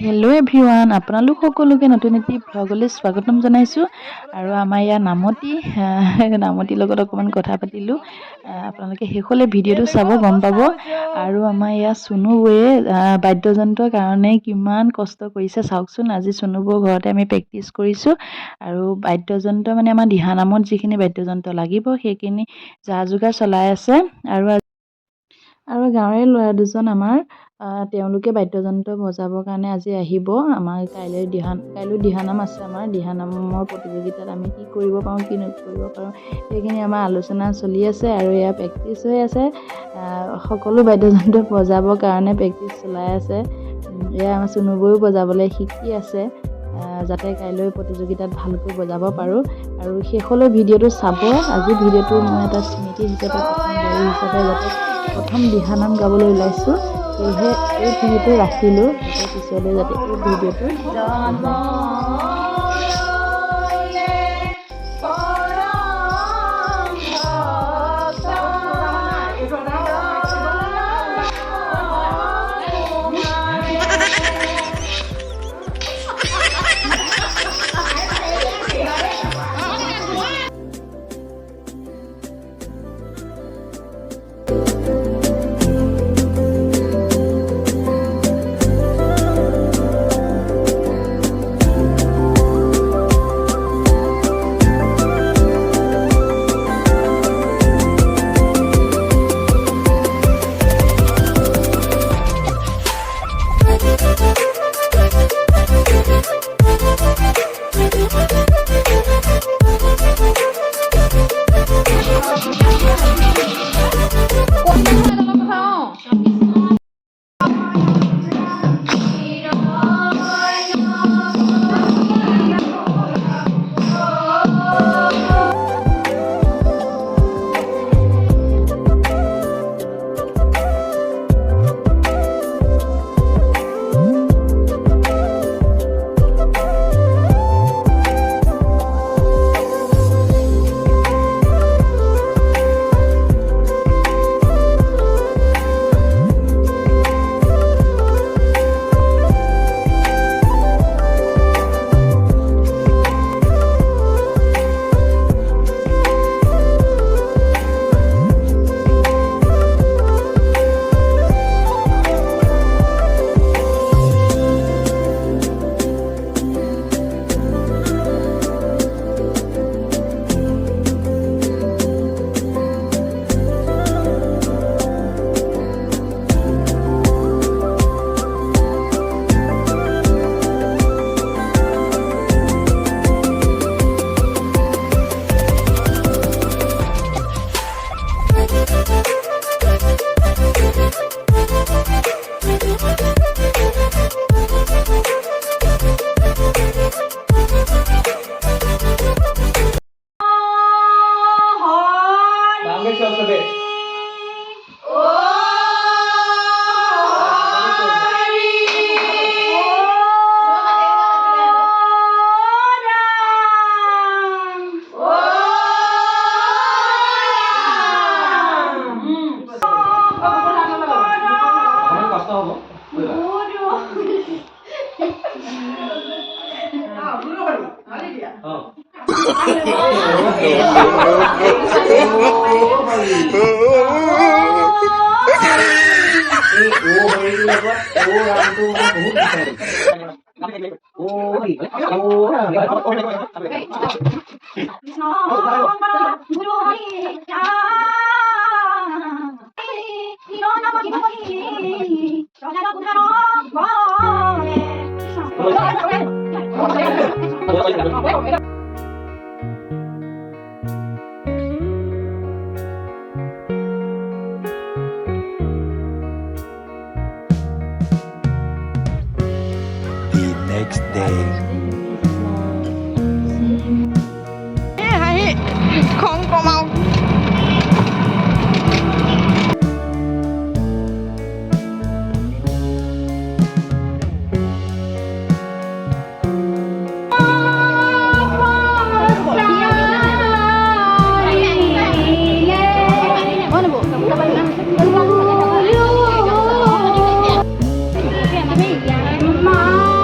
Hello' everyone, আপোনালোক সকলোকে নতুন এটি ভ্লগলৈ স্বাগতম জনাইছোঁ। আৰু আমাৰ ইয়াৰ নামতিৰ লগত অকণমান কথা পাতিলোঁ। আপোনালোকে শেষলৈ ভিডিঅ'টো চাব, গম পাব। আৰু আমাৰ ইয়াৰ চুনুবৈয়ে বাদ্যযন্ত্ৰৰ কাৰণে কিমান কষ্ট কৰিছে চাওকচোন। আজি চুনুবৈৰ ঘৰতে আমি প্ৰেক্টিচ কৰিছোঁ। আৰু বাদ্যযন্ত্ৰ মানে আমাৰ দিহানামত যিখিনি বাদ্যযন্ত্ৰ লাগিব সেইখিনি যা যোগাৰ চলাই আছে। আৰু গাঁৱৰে ল'ৰা দুজন আমাৰ তেওঁলোকে বাদ্যযন্ত্ৰ বজাবৰ কাৰণে আজি আহিব। আমাৰ কাইলৈ দিহানাম আছে। আমাৰ দিহানামৰ প্ৰতিযোগিতাত আমি কি কৰিব পাৰোঁ, কি নকৰিব পাৰোঁ, সেইখিনি আমাৰ আলোচনা চলি আছে আৰু এয়া প্ৰেক্টিচ হৈ আছে। সকলো বাদ্যযন্ত্ৰ বজাবৰ কাৰণে প্ৰেক্টিচ চলাই আছে। এয়া আমাৰ চুনুবৈও বজাবলৈ শিকি আছে, যাতে কাইলৈ প্ৰতিযোগিতাত ভালকৈ বজাব পাৰোঁ। আৰু শেষলৈ ভিডিঅ'টো চাব। আজি ভিডিঅ'টো মই এটা স্মৃতি হিচাপে যাতে প্ৰথম দিহানাম গাবলৈ ওলাইছোঁ, সেয়েহে এই ভিডিঅ'টো ৰাখিলোঁ, যাতে পিছলৈ যাতে এই ভিডিঅ'টো next day. Không có mau. Mama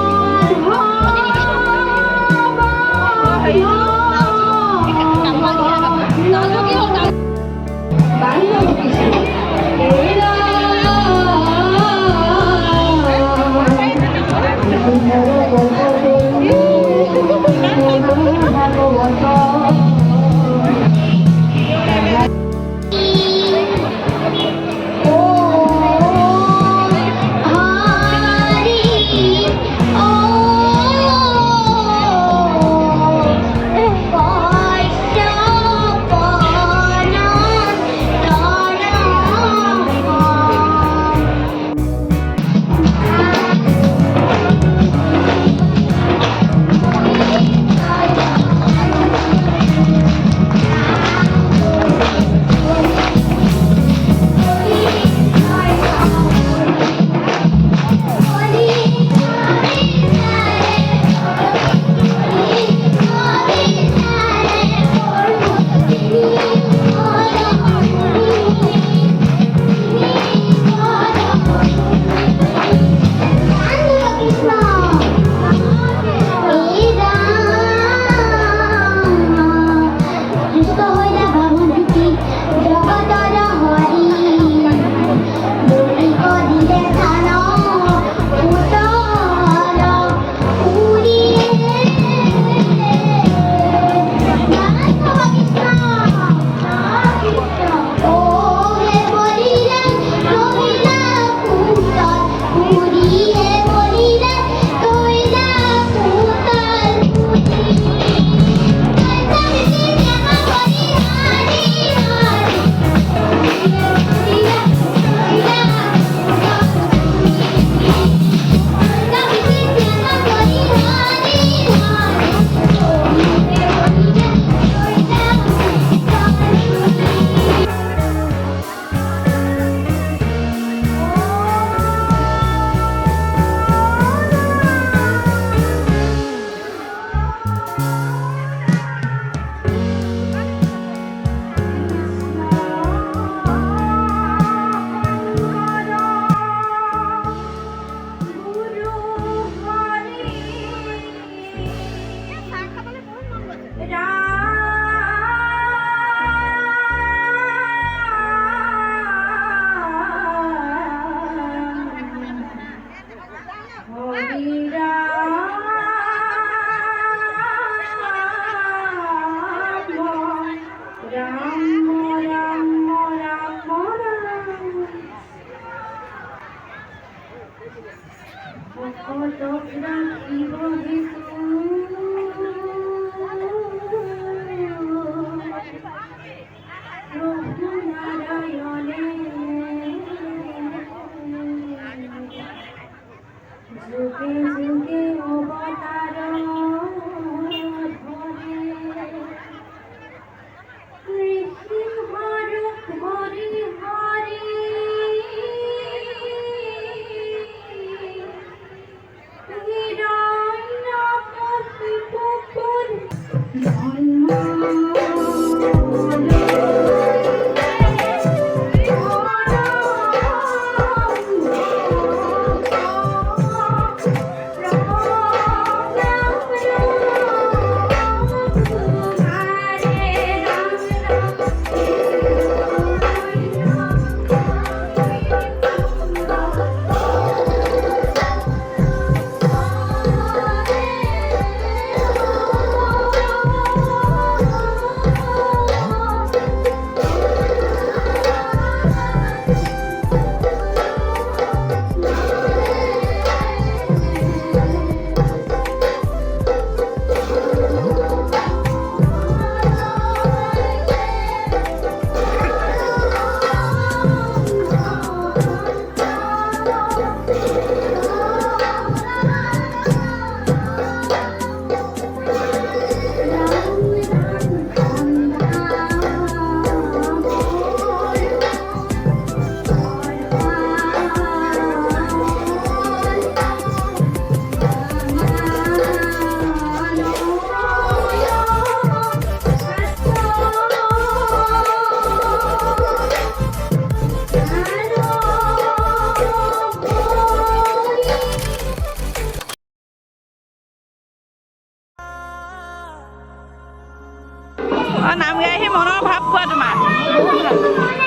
নাম গাই আহি মনৰ ভাৱ কোৱা তোমাৰ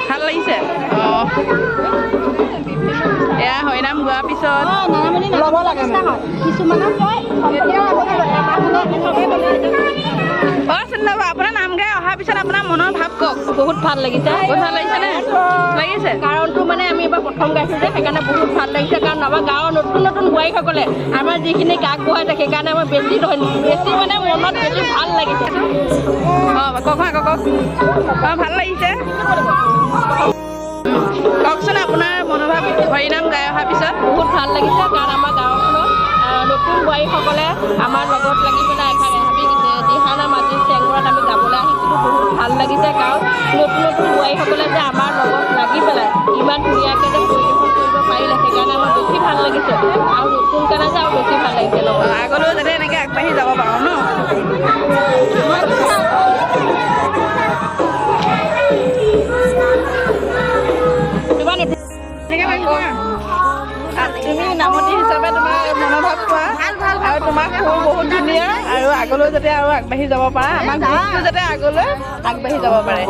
ভাল লাগিছে এয়া হৰিনাম গোৱাৰ পিছত চিন্তাবা আপোনাৰ নাম গাই অহাৰ পিছত আপোনাৰ মনৰ ভাৱ কওক বহুত ভাল লাগিছে বহুত ভাল লাগিছে নে লাগিছে কাৰণটো মানে আমি এবাৰ প্ৰথম গাইছোঁ যে সেইকাৰণে বহুত ভাল লাগিছে কাৰণ আমাৰ গাঁৱৰ নতুন নতুন বোৱাৰীসকলে আমাৰ যিখিনি গাক বঢ়াই থাকে সেইকাৰণে আমাৰ বেছি মানে মনত বেছি ভাল লাগিছে কওক ভাল লাগিছে কওকচোন আপোনাৰ মনোভাৱ হৰিনাম গাই অহাৰ পিছত বহুত ভাল লাগিছে কাৰণ আমাৰ গাঁওখনত নতুন বোৱাৰীসকলে আমাৰ লগত লাগি পেলাই আমি দিহানাম আজি চেংমৰাত আমি গাবলৈ আহিছিলোঁ বহুত ভাল লাগিছে কাৰণ নতুন নতুন বোৱাৰীসকলে যে আমাৰ লগত লাগি পেলাই ইমান ধুনীয়াকৈ যে পৰিৱেশন কৰিব পাৰিলে সেইকাৰণে আমাৰ বেছি ভাল লাগিছে আৰু নতুন কাৰণে যে আৰু বেছি ভাল লাগিছে লগত আগলৈও যাতে এনেকৈ আগবাঢ়ি যাব পাৰোঁ ন তুমি নামতি হিচাপে তোমাৰ মনোভাৱ কোৱা আৰু তোমাৰ সুৰ বহুত ধুনীয়া আৰু আগলৈ যাতে আৰু আগবাঢ়ি যাব পাৰা আমাৰ গ্ৰুপটো যাতে আগলৈ আগবাঢ়ি যাব পাৰে